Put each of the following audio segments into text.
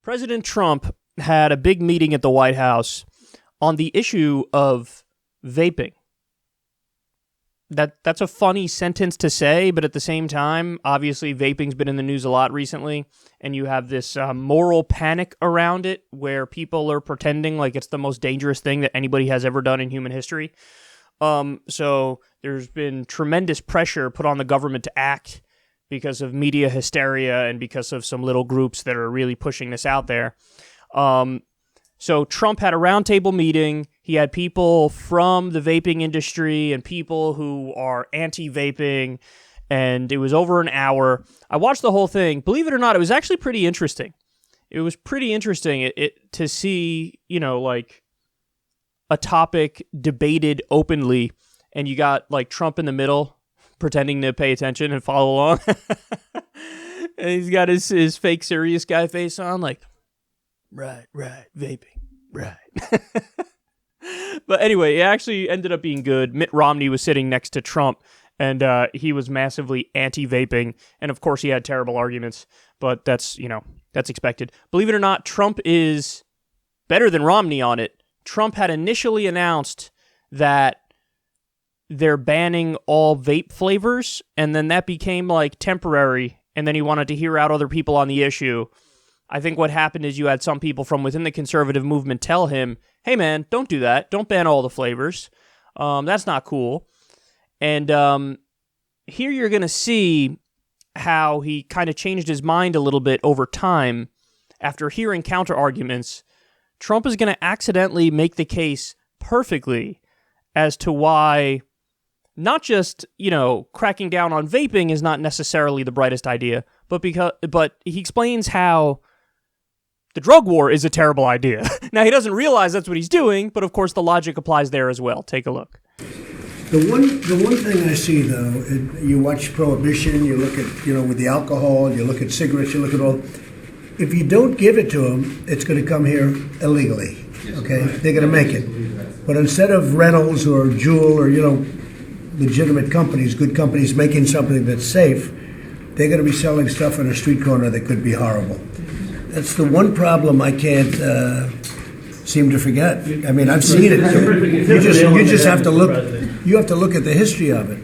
President Trump had a big meeting at the White House on the issue of vaping. That's a funny sentence to say, but at the same time, obviously vaping's been in the news a lot recently, and you have this moral panic around it where people are pretending like it's the most dangerous thing that anybody has ever done in human history. So there's been tremendous pressure put on the government to act because of media hysteria and because of some little groups that are really pushing this out there. So Trump had a roundtable meeting. He had people from the vaping industry and people who are anti-vaping, and it was over an hour. I watched the whole thing. Believe it or not, it was actually pretty interesting. It was pretty interesting to see, like a topic debated openly, and you got like Trump in the middle pretending to pay attention and follow along. And he's got his fake serious guy face on, like, right, vaping, right. But anyway, it actually ended up being good. Mitt Romney was sitting next to Trump, and he was massively anti-vaping, and of course he had terrible arguments, but that's expected. Believe it or not, Trump is better than Romney on it. Trump had initially announced that they're banning all vape flavors, and then that became like temporary, and then he wanted to hear out other people on the issue. I think what happened is you had some people from within the conservative movement tell him, hey man, don't do that. Don't ban all the flavors. That's not cool. And here you're going to see how he kind of changed his mind a little bit over time. After hearing counter-arguments, Trump is going to accidentally make the case perfectly as to why not just, cracking down on vaping is not necessarily the brightest idea, but he explains how the drug war is a terrible idea. Now, he doesn't realize that's what he's doing, but of course the logic applies there as well. Take a look. The one thing I see, though, you watch Prohibition, you look at, with the alcohol, you look at cigarettes, you look at all. If you don't give it to them, it's going to come here illegally, okay? They're going to make it. But instead of Reynolds or Juul or, legitimate companies, good companies making something that's safe, they're going to be selling stuff on a street corner that could be horrible. That's the one problem I can't seem to forget. I mean, I've seen it. You just have to look. You have to look at the history of it.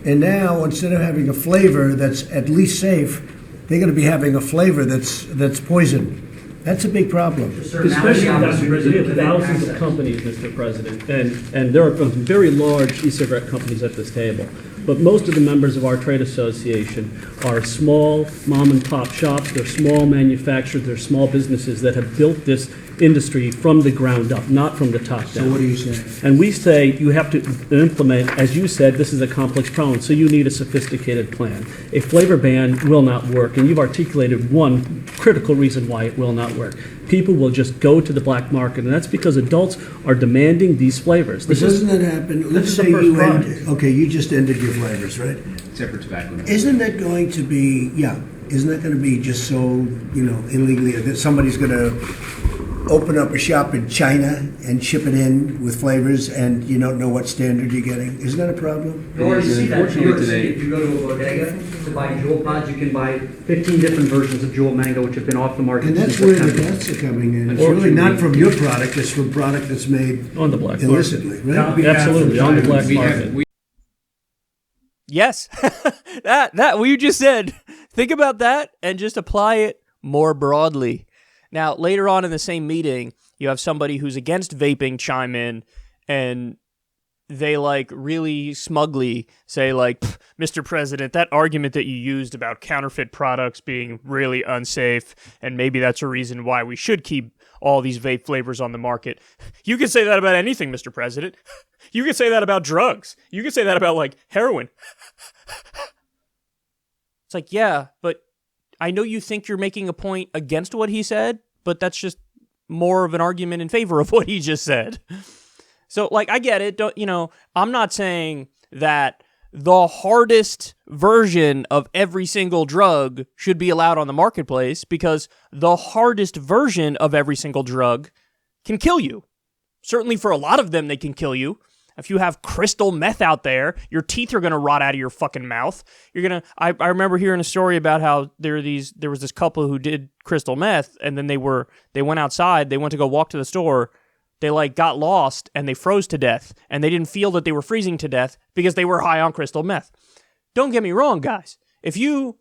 And now, instead of having a flavor that's at least safe, they're going to be having a flavor that's poison. That's a big problem. Especially, Mr. President, we have thousands of companies, Mr. President, and there are very large e-cigarette companies at this table. But most of the members of our trade association are small mom-and-pop shops. They're small manufacturers. They're small businesses that have built this industry from the ground up, not from the top down. So what do you say? And we say you have to implement, as you said, this is a complex problem, so you need a sophisticated plan. A flavor ban will not work, and you've articulated one critical reason why it will not work. People will just go to the black market, and that's because adults are demanding these flavors. But doesn't that happen? Let's say you ended. Okay, you just ended your flavors, right? Except for tobacco. Isn't that going to be? Yeah. Isn't that going to be just so illegally that somebody's going to open up a shop in China and ship it in with flavors, and you don't know what standard you're getting? Isn't that a problem? You already see that in New York City. If you go to a bodega to buy Juul pods, you can buy 15 different versions of Juul Mango, which have been off the market And that's since where the September. deaths are coming in. It's really not from your product, it's from product that's made On the black illicitly, right? Absolutely, on the black market. Yes, that what you just said. Think about that and just apply it more broadly. Now, later on in the same meeting, you have somebody who's against vaping chime in, and they really smugly say Mr. President, that argument that you used about counterfeit products being really unsafe, and maybe that's a reason why we should keep all these vape flavors on the market. You can say that about anything, Mr. President. You can say that about drugs. You can say that about heroin. It's yeah, but I know you think you're making a point against what he said, but that's just more of an argument in favor of what he just said. So, I get it. I'm not saying that the hardest version of every single drug should be allowed on the marketplace, because the hardest version of every single drug can kill you. Certainly for a lot of them, they can kill you. If you have crystal meth out there, your teeth are going to rot out of your fucking mouth. I remember hearing a story about how there was this couple who did crystal meth, and then they went outside, they went to go walk to the store, they like got lost and they froze to death, and they didn't feel that they were freezing to death because they were high on crystal meth. Don't get me wrong, guys. If you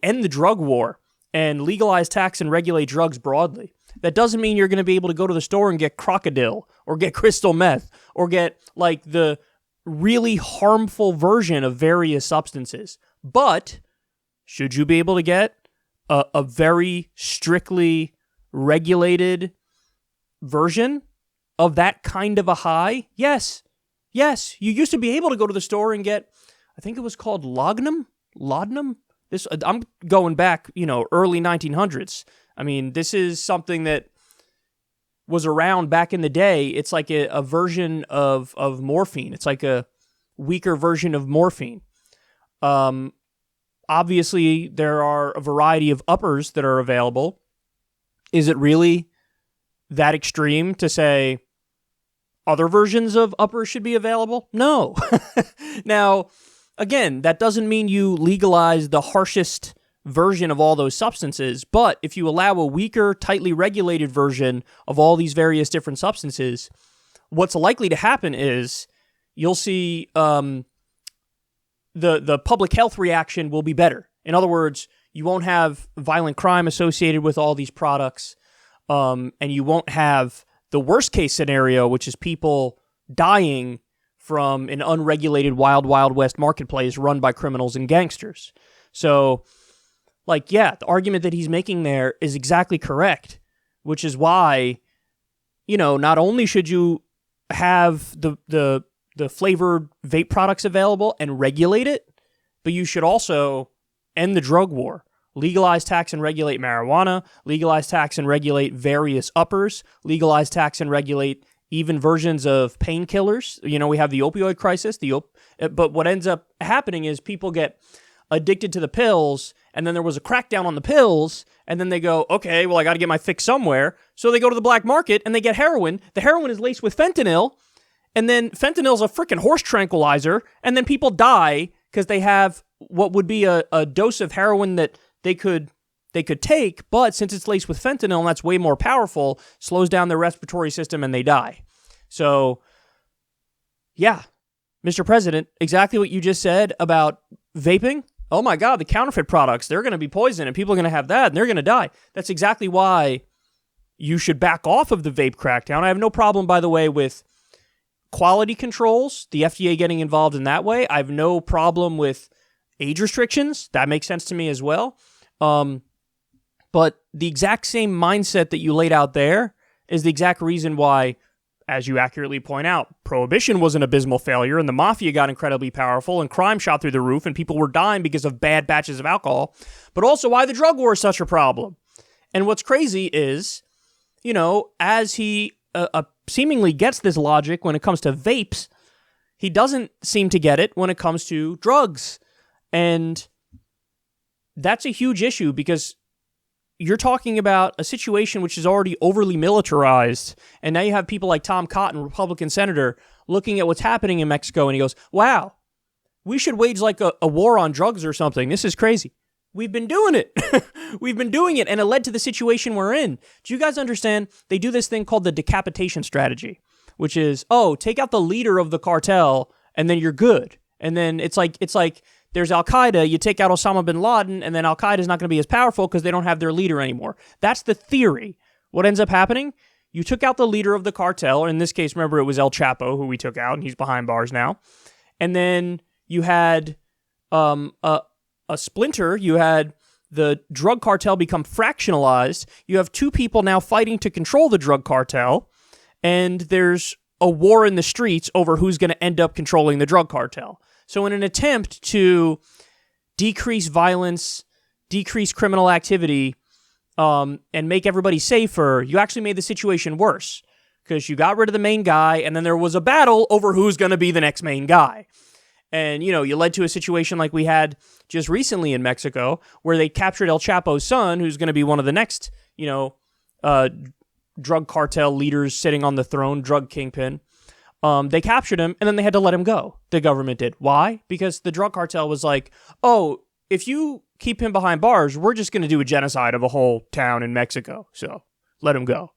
end the drug war and legalize, tax, and regulate drugs broadly, that doesn't mean you're going to be able to go to the store and get crocodile or get crystal meth or get like the really harmful version of various substances. But should you be able to get a very strictly regulated version of that kind of a high? Yes. Yes. You used to be able to go to the store and get, I think it was called laudanum. I'm going back, early 1900s. I mean, this is something that was around back in the day. It's like a version of morphine. It's like a weaker version of morphine. Obviously, there are a variety of uppers that are available. Is it really that extreme to say other versions of uppers should be available? No. Now, again, that doesn't mean you legalize the harshest version of all those substances, but if you allow a weaker, tightly regulated version of all these various different substances, what's likely to happen is you'll see the public health reaction will be better. In other words, you won't have violent crime associated with all these products, and you won't have the worst case scenario, which is people dying from an unregulated wild, wild west marketplace run by criminals and gangsters. So, the argument that he's making there is exactly correct, which is why, not only should you have the flavored vape products available and regulate it, but you should also end the drug war. Legalize, tax, and regulate marijuana, legalize, tax, and regulate various uppers, legalize, tax, and regulate even versions of painkillers. We have the opioid crisis, but what ends up happening is people get addicted to the pills, and then there was a crackdown on the pills, and then they go, okay, well, I got to get my fix somewhere. So they go to the black market, and they get heroin. The heroin is laced with fentanyl, and then fentanyl's a freaking horse tranquilizer, and then people die because they have what would be a dose of heroin that they could take, but since it's laced with fentanyl, and that's way more powerful, slows down their respiratory system, and they die. So, yeah, Mr. President, exactly what you just said about vaping. Oh my God, the counterfeit products, they're going to be poison, and people are going to have that, and they're going to die. That's exactly why you should back off of the vape crackdown. I have no problem, by the way, with quality controls, the FDA getting involved in that way. I have no problem with age restrictions. That makes sense to me as well. But the exact same mindset that you laid out there is the exact reason why, as you accurately point out, Prohibition was an abysmal failure, and the mafia got incredibly powerful, and crime shot through the roof, and people were dying because of bad batches of alcohol, but also why the drug war is such a problem. And what's crazy is, as he seemingly gets this logic when it comes to vapes, he doesn't seem to get it when it comes to drugs. And that's a huge issue because you're talking about a situation which is already overly militarized, and now you have people like Tom Cotton, Republican senator, looking at what's happening in Mexico, and he goes, wow, we should wage like a war on drugs or something. This is crazy. We've been doing it. We've been doing it, and it led to the situation we're in. Do you guys understand? They do this thing called the decapitation strategy, which is, take out the leader of the cartel, and then you're good. And then it's like there's Al-Qaeda, you take out Osama bin Laden, and then Al-Qaeda is not going to be as powerful because they don't have their leader anymore. That's the theory. What ends up happening? You took out the leader of the cartel, or in this case, remember, it was El Chapo who we took out, and he's behind bars now. And then you had a splinter. You had the drug cartel become fractionalized. You have two people now fighting to control the drug cartel, and there's a war in the streets over who's going to end up controlling the drug cartel. So in an attempt to decrease violence, decrease criminal activity, and make everybody safer, you actually made the situation worse because you got rid of the main guy, and then there was a battle over who's going to be the next main guy. And, you led to a situation like we had just recently in Mexico where they captured El Chapo's son, who's going to be one of the next, drug cartel leaders sitting on the throne, drug kingpin. They captured him, and then they had to let him go. The government did. Why? Because the drug cartel was like, oh, if you keep him behind bars, we're just going to do a genocide of a whole town in Mexico. So let him go.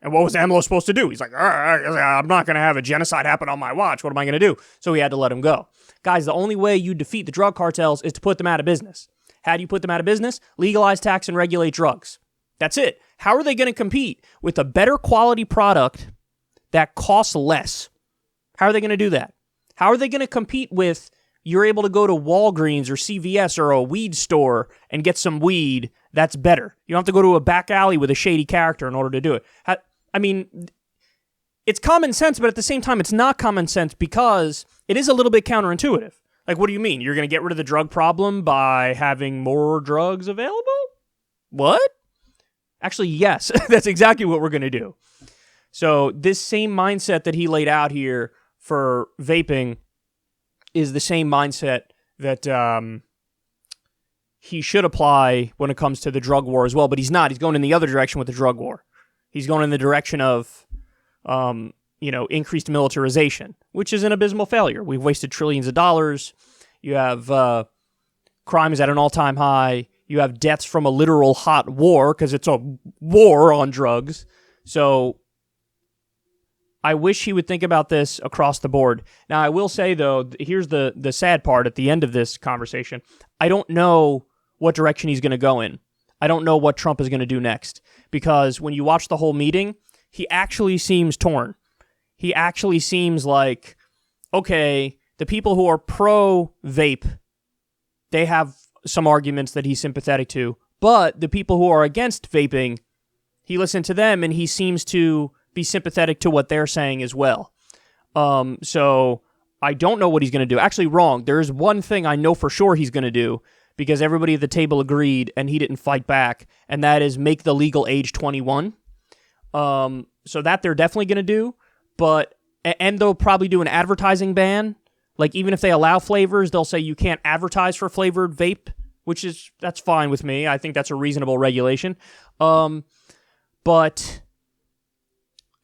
And what was AMLO supposed to do? He's like, I'm not going to have a genocide happen on my watch. What am I going to do? So he had to let him go. Guys, the only way you defeat the drug cartels is to put them out of business. How do you put them out of business? Legalize, tax, and regulate drugs. That's it. How are they going to compete with a better quality product that costs less? How are they going to do that? How are they going to compete with you're able to go to Walgreens or CVS or a weed store and get some weed that's better? You don't have to go to a back alley with a shady character in order to do it. I mean, it's common sense, but at the same time, it's not common sense because it is a little bit counterintuitive. Like, what do you mean? You're going to get rid of the drug problem by having more drugs available? What? Actually, yes, that's exactly what we're going to do. So this same mindset that he laid out here for vaping is the same mindset that he should apply when it comes to the drug war as well, but he's not. He's going in the other direction with the drug war. He's going in the direction of, increased militarization, which is an abysmal failure. We've wasted trillions of dollars. You have crime is at an all-time high. You have deaths from a literal hot war because it's a war on drugs. So I wish he would think about this across the board. Now, I will say, though, here's the sad part at the end of this conversation. I don't know what direction he's going to go in. I don't know what Trump is going to do next. Because when you watch the whole meeting, he actually seems torn. He actually seems like, okay, the people who are pro-vape, they have some arguments that he's sympathetic to. But the people who are against vaping, he listened to them and he seems to be sympathetic to what they're saying as well. So I don't know what he's going to do. Actually, wrong. There is one thing I know for sure he's going to do because everybody at the table agreed and he didn't fight back, and that is make the legal age 21. So that they're definitely going to do, and they'll probably do an advertising ban. Like, even if they allow flavors, they'll say you can't advertise for flavored vape, that's fine with me. I think that's a reasonable regulation. But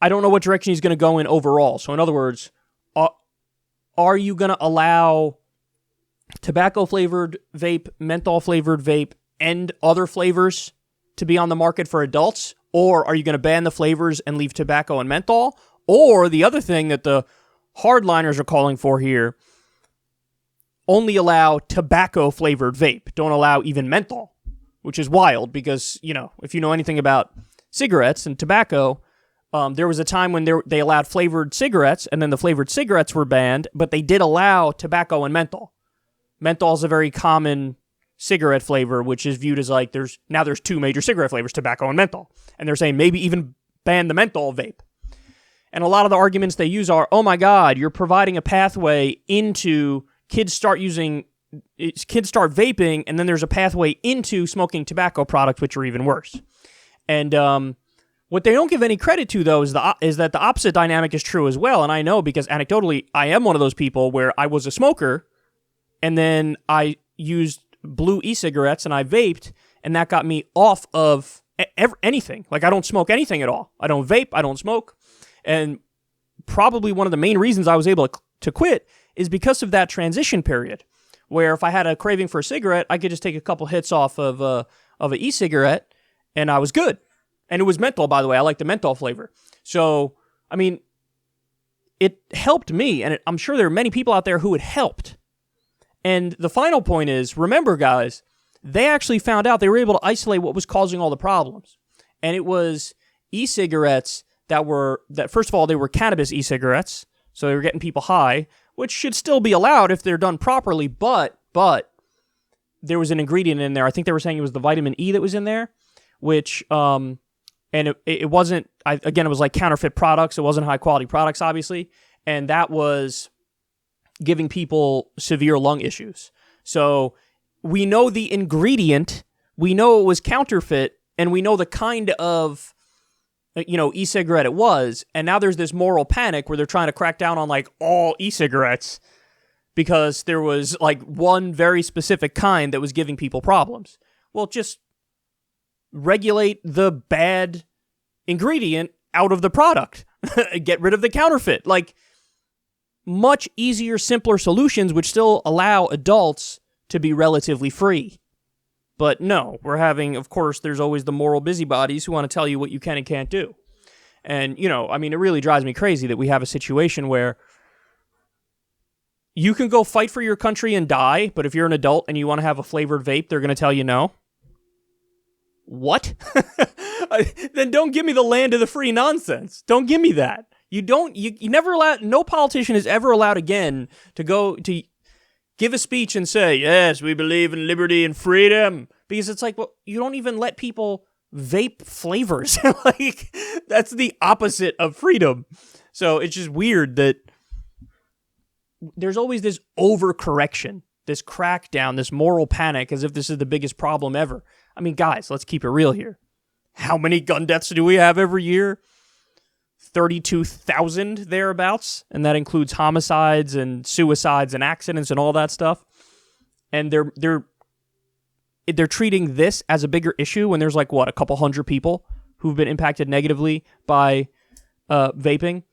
I don't know what direction he's going to go in overall. So in other words, are you going to allow tobacco-flavored vape, menthol-flavored vape, and other flavors to be on the market for adults? Or are you going to ban the flavors and leave tobacco and menthol? Or the other thing that the hardliners are calling for here, only allow tobacco-flavored vape. Don't allow even menthol, which is wild because, if you know anything about cigarettes and tobacco, there was a time when they allowed flavored cigarettes, and then the flavored cigarettes were banned, but they did allow tobacco and menthol. Menthol is a very common cigarette flavor, which is viewed as like there's two major cigarette flavors, tobacco and menthol. And they're saying maybe even ban the menthol vape. And a lot of the arguments they use are, oh my God, you're providing a pathway into kids start vaping, and then there's a pathway into smoking tobacco products, which are even worse. And what they don't give any credit to, though, is that the opposite dynamic is true as well. And I know because anecdotally, I am one of those people where I was a smoker, and then I used blue e-cigarettes and I vaped, and that got me off of anything. Like, I don't smoke anything at all. I don't vape. I don't smoke. And probably one of the main reasons I was able to quit is because of that transition period, where if I had a craving for a cigarette, I could just take a couple hits off of an e-cigarette, and I was good. And it was menthol, by the way. I like the menthol flavor. So, I mean, it helped me, and I'm sure there are many people out there who it helped. And the final point is, remember, guys, they actually found out they were able to isolate what was causing all the problems. And it was e-cigarettes that first of all, they were cannabis e-cigarettes, so they were getting people high, which should still be allowed if they're done properly, but there was an ingredient in there. I think they were saying it was the vitamin E that was in there, which, and it wasn't, again, it was like counterfeit products. It wasn't high-quality products, obviously, and that was giving people severe lung issues. So we know the ingredient, we know it was counterfeit, and we know the kind of e-cigarette it was, and now there's this moral panic where they're trying to crack down on like all e-cigarettes because there was like one very specific kind that was giving people problems. Well, just regulate the bad ingredient out of the product. Get rid of the counterfeit. Like, much easier, simpler solutions which still allow adults to be relatively free. But no, we're having, of course, there's always the moral busybodies who want to tell you what you can and can't do. And, I mean, it really drives me crazy that we have a situation where you can go fight for your country and die, but if you're an adult and you want to have a flavored vape, they're going to tell you no. What? Then don't give me the land of the free nonsense. Don't give me that. You never allow, no politician is ever allowed again to go to give a speech and say, yes, we believe in liberty and freedom. Because it's like, well, you don't even let people vape flavors. Like, that's the opposite of freedom. So it's just weird that there's always this overcorrection, this crackdown, this moral panic, as if this is the biggest problem ever. I mean, guys, let's keep it real here. How many gun deaths do we have every year? 32,000 thereabouts, and that includes homicides and suicides and accidents and all that stuff. And they're treating this as a bigger issue when there's like, what, a couple hundred people who've been impacted negatively by vaping.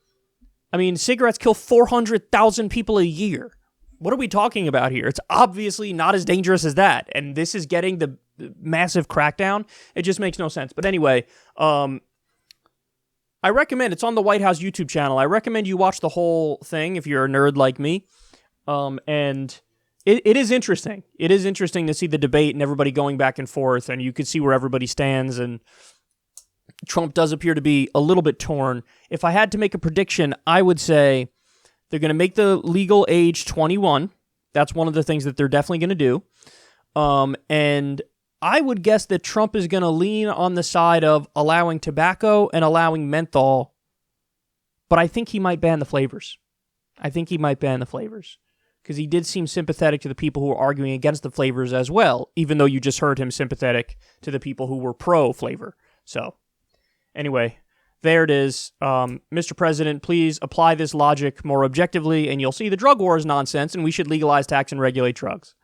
I mean, cigarettes kill 400,000 people a year. What are we talking about here? It's obviously not as dangerous as that. And this is getting the massive crackdown. It just makes no sense. But anyway, I recommend, it's on the White House YouTube channel. I recommend you watch the whole thing if you're a nerd like me. And it is interesting. It is interesting to see the debate and everybody going back and forth, and you can see where everybody stands. And Trump does appear to be a little bit torn. If I had to make a prediction, I would say they're going to make the legal age 21. That's one of the things that they're definitely going to do. And I would guess that Trump is going to lean on the side of allowing tobacco and allowing menthol, but I think he might ban the flavors. Because he did seem sympathetic to the people who were arguing against the flavors as well, even though you just heard him sympathetic to the people who were pro-flavor. So, anyway, there it is. Mr. President, please apply this logic more objectively, and you'll see the drug war is nonsense, and we should legalize, tax, and regulate drugs.